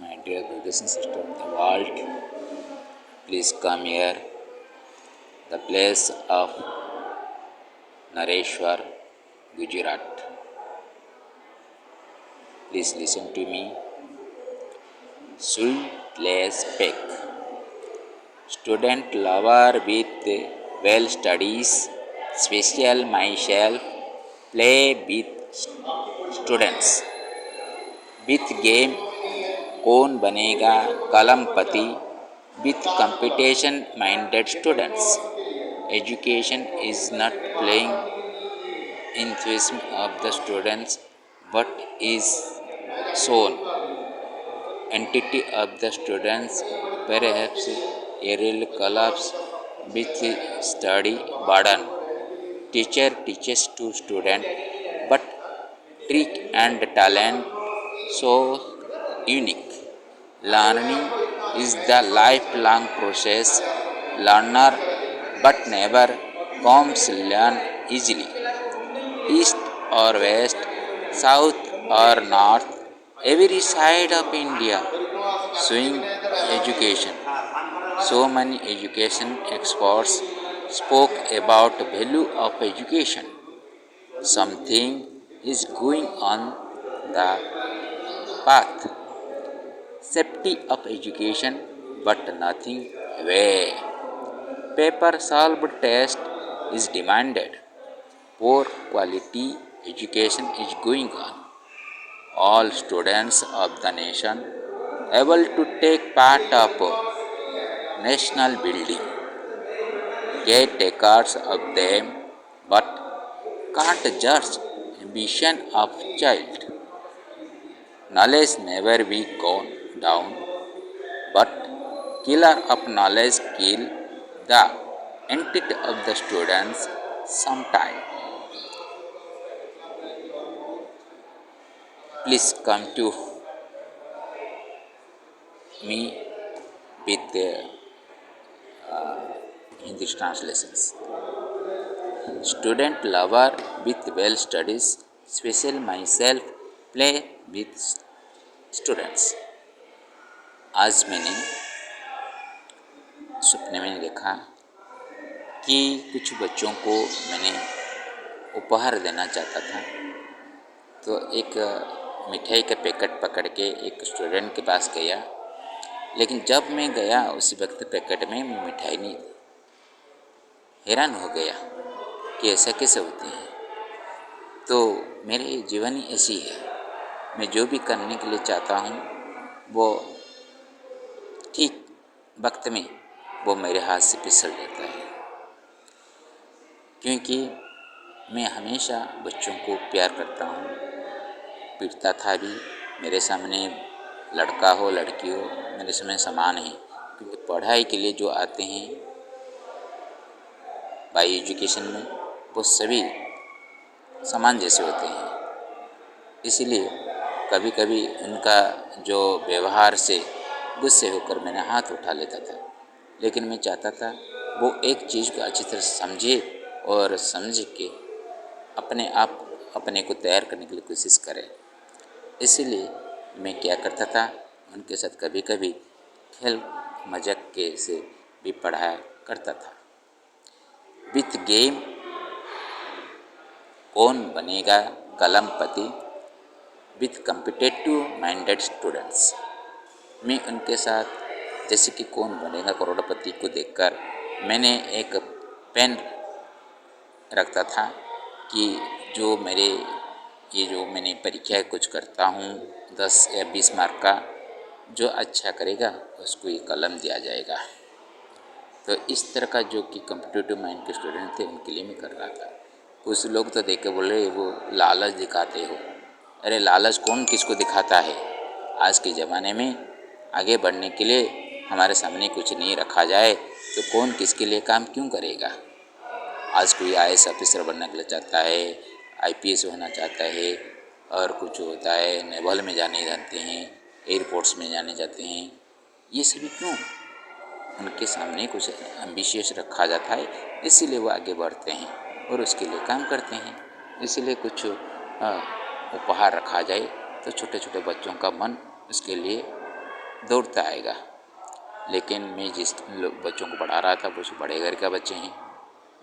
My dear brothers and sisters of the world, please come here, the place of Nareshwar, Gujarat. Please listen to me. Sweet place peck. Student lover with well studies, special myself, play with students. With game, कौन बनेगा कलमपति, with competition minded students. Education is not playing enthusiasm of the students but is shown entity of the students, perhaps a real collapse with study burden. Teacher teaches to student, but trick and talent so unique. Learning is the lifelong process. Learner but never comes learn easily. East or west, south or north, every side of India showing education. So many education experts spoke about value of education. Something is going on the path. Safety of education, but nothing way. Paper solved test is demanded. Poor quality education is going on. All students of the nation able to take part of national building. Caretakers of them, but can't judge ambition of child. Knowledge never be gone down, but killer of knowledge kill the entity of the students sometime. Please come to me with Hindi translations. Student lover with well studies, special myself, play with students. आज मैंने सपने में देखा कि कुछ बच्चों को मैंने उपहार देना चाहता था, तो एक मिठाई का पैकेट पकड़ के एक स्टूडेंट के पास गया, लेकिन जब मैं गया उसी वक्त पैकेट में मिठाई नहीं थी. हैरान हो गया कि ऐसा कैसे होते हैं. तो मेरी जीवनी ऐसी है, मैं जो भी करने के लिए चाहता हूँ वो ठीक वक्त में वो मेरे हाथ से फिसल जाता है, क्योंकि मैं हमेशा बच्चों को प्यार करता हूँ. पीटता था भी. मेरे सामने लड़का हो लड़की हो मेरे सामने समान है, क्योंकि पढ़ाई के लिए जो आते हैं बाई एजुकेशन में वो सभी समान जैसे होते हैं. इसलिए कभी कभी उनका जो व्यवहार से गुस्से होकर मैंने हाथ उठा लेता था, लेकिन मैं चाहता था वो एक चीज़ को अच्छी तरह समझे और समझ के अपने आप अपने को तैयार करने के लिए कोशिश करे. इसीलिए मैं क्या करता था, उनके साथ कभी कभी खेल मजाक के से भी पढ़ाया करता था. विथ गेम कौन बनेगा कलमपति, विथ कम्पिटेटिव माइंडेड स्टूडेंट्स. मैं उनके साथ जैसे कि कौन बनेगा करोड़पति को देखकर मैंने एक पेन रखता था कि जो मेरे ये जो मैंने परीक्षा कुछ करता हूँ 10 या 20 मार्क का, जो अच्छा करेगा उसको ये कलम दिया जाएगा. तो इस तरह का जो कि कम्पिटेटिव माइंड के स्टूडेंट थे उनके लिए मैं कर रहा था. कुछ लोग तो देख के बोले वो लालच दिखाते हो. अरे लालच कौन किसको दिखाता है. आज के ज़माने में आगे बढ़ने के लिए हमारे सामने कुछ नहीं रखा जाए तो कौन किसके लिए काम क्यों करेगा. आज कोई IAS ऑफिसर बनने के लिए चाहता है, IPS होना चाहता है, और कुछ होता है नेवल में जाने जाते हैं, एयरपोर्ट्स में जाने जाते हैं. ये सभी क्यों? उनके सामने कुछ एम्बिशियस रखा जाता है, इसीलिए वो आगे बढ़ते हैं और उसके लिए काम करते हैं. इसीलिए कुछ उपहार रखा जाए तो छोटे छोटे बच्चों का मन उसके लिए दौड़ता आएगा। लेकिन मैं जिस बच्चों को पढ़ा रहा था वो बड़े घर के बच्चे हैं।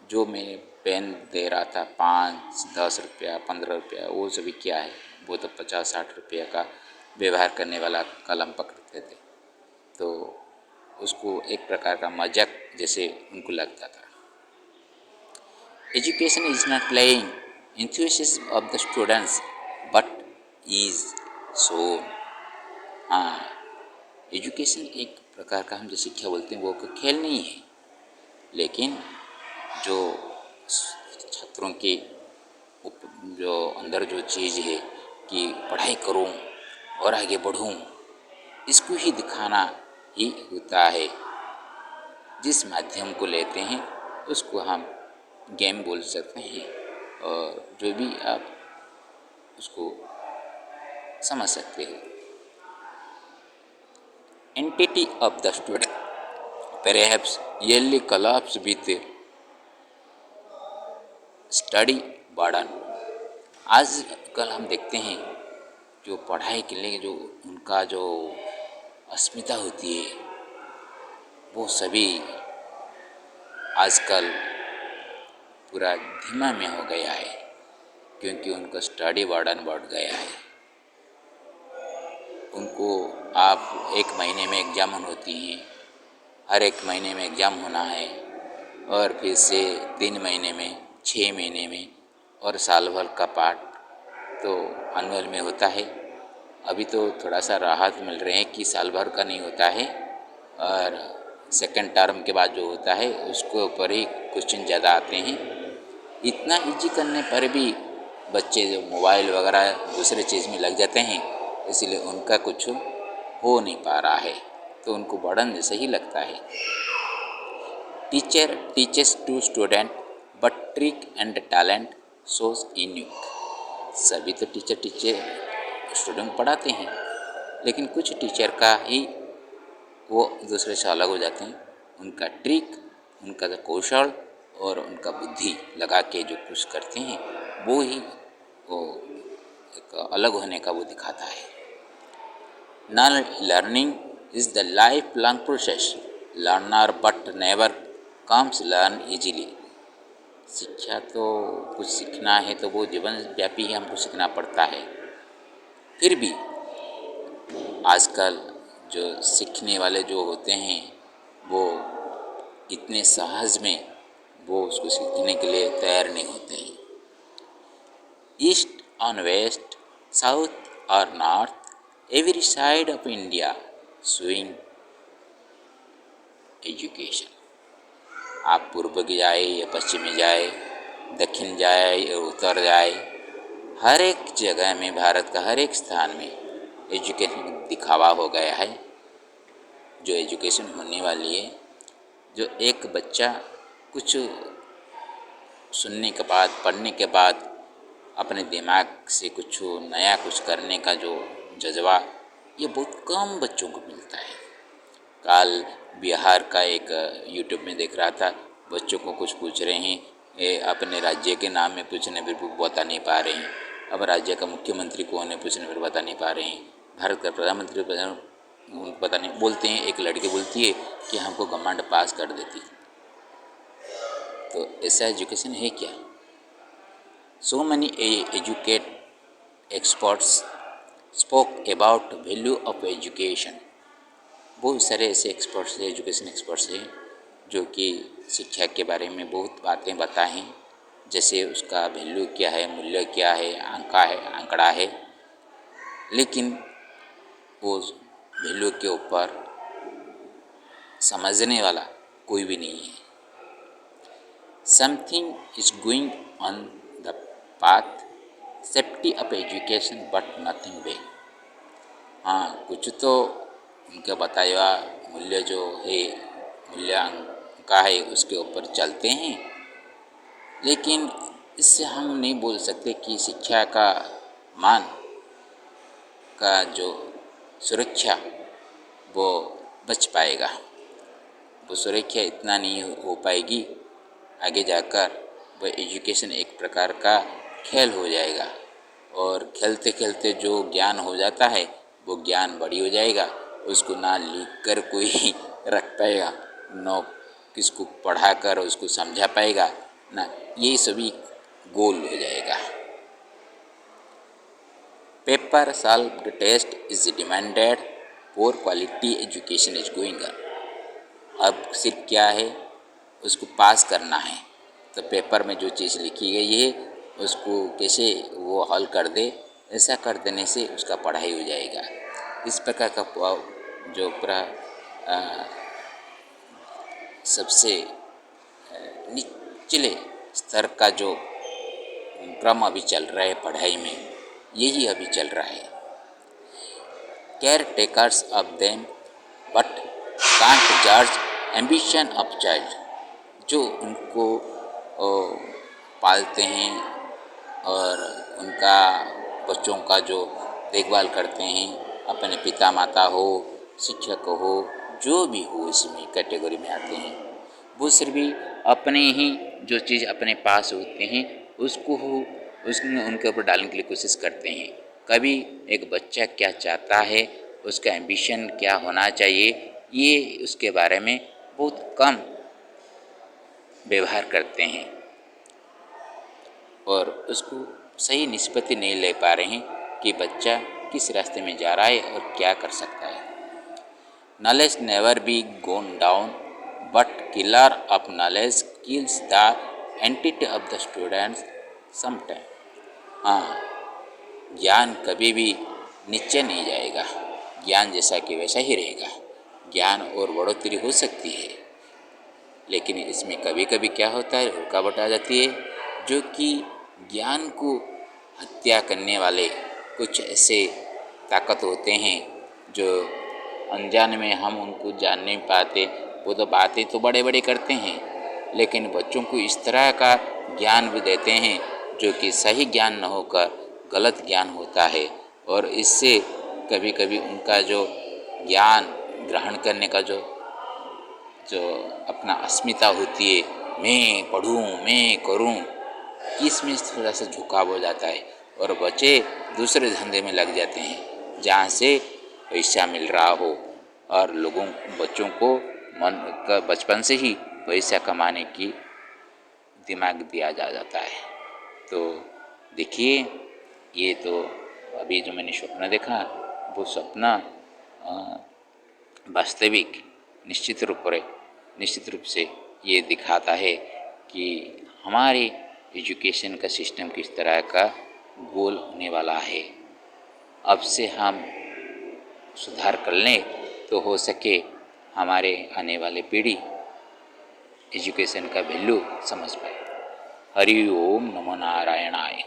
जो मैं पेन दे रहा था 5-10 रुपया 15 रुपया, वो सभी क्या है, वो तो 50-60 रुपया का व्यवहार करने वाला कलम पकड़ते थे। तो उसको एक प्रकार का मजाक जैसे उनको लगता था। Education is not playing enthusiasm of the students but is so। हाँ, एजुकेशन एक प्रकार का हम जो शिक्षा बोलते हैं वो कोई खेल नहीं है, लेकिन जो छात्रों के जो अंदर जो चीज़ है कि पढ़ाई करूं और आगे बढ़ूं, इसको ही दिखाना ही होता है। जिस माध्यम को लेते हैं उसको हम गेम बोल सकते हैं, और जो भी आप उसको समझ सकते हो। Entity of the student perhaps yearly collapse with study burden। आजकल हम देखते हैं जो पढ़ाई के लिए जो उनका जो अस्मिता होती है वो सभी आजकल पूरा धीमा में हो गया है, क्योंकि उनका स्टडी बर्डन बढ़ गया है। उनको आप 1 महीने में एग्जाम होती हैं, हर 1 महीने में एग्ज़ाम होना है, और फिर से 3 महीने में, 6 महीने में, और साल भर का पाठ तो एनुअल में होता है। अभी तो थोड़ा सा राहत मिल रहे हैं कि साल भर का नहीं होता है, और सेकंड टर्म के बाद जो होता है उसके ऊपर ही क्वेश्चन ज़्यादा आते हैं। इतना इजी करने पर भी बच्चे जो मोबाइल वगैरह दूसरे चीज़ में लग जाते हैं, इसलिए उनका कुछ हो नहीं पा रहा है, तो उनको बर्डन जैसे ही लगता है। Teacher teaches to student but trick and talent shows in you. सभी तो टीचर स्टूडेंट पढ़ाते हैं, लेकिन कुछ टीचर का ही वो दूसरे से अलग हो जाते हैं। उनका ट्रिक, उनका कौशल और उनका बुद्धि लगा के जो कुछ करते हैं वो ही वो एक अलग होने का वो दिखाता है। Non learning is the life long process, learner but never comes learn easily. शिक्षा तो कुछ सीखना है तो वो जीवन व्यापी ही हमको सीखना पड़ता है। फिर भी आजकल जो सीखने वाले जो होते हैं वो इतने सहज में वो उसको सीखने के लिए तैयार नहीं होते हैं। ईस्ट ऑन वेस्ट, साउथ और north, every side of India showing education. आप पूर्व की जाए या पश्चिम में जाए, दक्षिण जाए या उत्तर जाए, हर एक जगह में, भारत का हर एक स्थान में एजुकेशन दिखावा हो गया है। जो एजुकेशन होने वाली है, जो एक बच्चा कुछ सुनने के बाद, पढ़ने के बाद अपने दिमाग से कुछ नया कुछ करने का जो जज्बा, ये बहुत कम बच्चों को मिलता है। कल बिहार का एक यूट्यूब में देख रहा था, बच्चों को कुछ पूछ रहे हैं, ये अपने राज्य के नाम में पूछने पर बता नहीं पा रहे हैं। अब राज्य का मुख्यमंत्री कौन है पूछने पर बता नहीं पा रहे हैं। भारत का प्रधानमंत्री पता नहीं, बोलते हैं, एक लड़की बोलती है कि हमको गवर्नमेंट पास कर देती। तो ऐसा एजुकेशन है क्या? So many educate experts spoke about value of education. बहुत सारे ऐसे एक्सपर्ट्स हैं, एजुकेशन एक्सपर्ट्स हैं, जो कि शिक्षा के बारे में बहुत बातें बताएं, जैसे उसका वैल्यू क्या है, मूल्य क्या है, आंकड़ा है, लेकिन वो वैल्यू के ऊपर समझने वाला कोई भी नहीं है। Something is going on the path safety of education but nothing way. हाँ, कुछ तो उनका बताया मूल्य जो है, मूल्य का है, उसके ऊपर चलते हैं, लेकिन इससे हम नहीं बोल सकते कि शिक्षा का मान का जो सुरक्षा वो बच पाएगा। वो सुरक्षा इतना नहीं हो पाएगी, आगे जाकर वो एजुकेशन एक प्रकार का खेल हो जाएगा, और खेलते खेलते जो ज्ञान हो जाता है वो ज्ञान बड़ी हो जाएगा, उसको ना लिख कर कोई रख पाएगा, न किसको पढ़ा कर उसको समझा पाएगा, ना ये सभी गोल हो जाएगा। Paper solved test is demanded, poor quality education is going on. अब सिर्फ क्या है, उसको पास करना है। तो पेपर में जो चीज़ लिखी गई है उसको कैसे वो हल कर दे, ऐसा कर देने से उसका पढ़ाई हो जाएगा। इस प्रकार का जो सबसे निचले स्तर का जो क्रम अभी चल रहा है पढ़ाई में, यही अभी चल रहा है। Care takers of them but can't जज एम्बिशन ऑफ चाइल्ड। जो उनको पालते हैं और उनका बच्चों का जो देखभाल करते हैं, अपने पिता माता हो, शिक्षक हो, जो भी हो इसमें कैटेगरी में आते हैं, वो सिर्फ भी अपने ही जो चीज़ अपने पास होते हैं उसको उसमें उनके ऊपर डालने के लिए कोशिश करते हैं। कभी एक बच्चा क्या चाहता है, उसका एम्बिशन क्या होना चाहिए, ये उसके बारे में बहुत कम व्यवहार करते हैं और उसको सही निष्पत्ति नहीं ले पा रहे हैं कि बच्चा किस रास्ते में जा रहा है और क्या कर सकता है। Knowledge never be gone down, but killer of knowledge kills the entity of the students sometime। हाँ, ज्ञान कभी भी नीचे नहीं जाएगा, ज्ञान जैसा कि वैसा ही रहेगा। ज्ञान और बढ़ोतरी हो सकती है, लेकिन इसमें कभी कभी क्या होता है, रुकावट आ जाती है, जो कि ज्ञान को हत्या करने वाले कुछ ऐसे ताकत होते हैं जो अनजान में हम उनको जान नहीं पाते। वो तो बातें तो बड़े बड़े करते हैं, लेकिन बच्चों को इस तरह का ज्ञान भी देते हैं जो कि सही ज्ञान न होकर गलत ज्ञान होता है, और इससे कभी कभी उनका जो ज्ञान ग्रहण करने का जो अपना अस्मिता होती है, मैं पढ़ूं, मैं करूं, इसमें थोड़ा सा झुकाव हो जाता है और बच्चे दूसरे धंधे में लग जाते हैं जहाँ से पैसा मिल रहा हो, और बच्चों को मन का बचपन से ही पैसा कमाने की दिमाग दिया जाता है। तो देखिए, ये तो अभी जो मैंने स्वप्न देखा, वो सपना वास्तविक निश्चित रूप से ये दिखाता है कि हमारे एजुकेशन का सिस्टम किस तरह का गोल होने वाला है। अब से हम सुधार कर लें तो हो सके हमारे आने वाले पीढ़ी एजुकेशन का वैल्यू समझ पाए। हरि ओम नमो नारायणाय।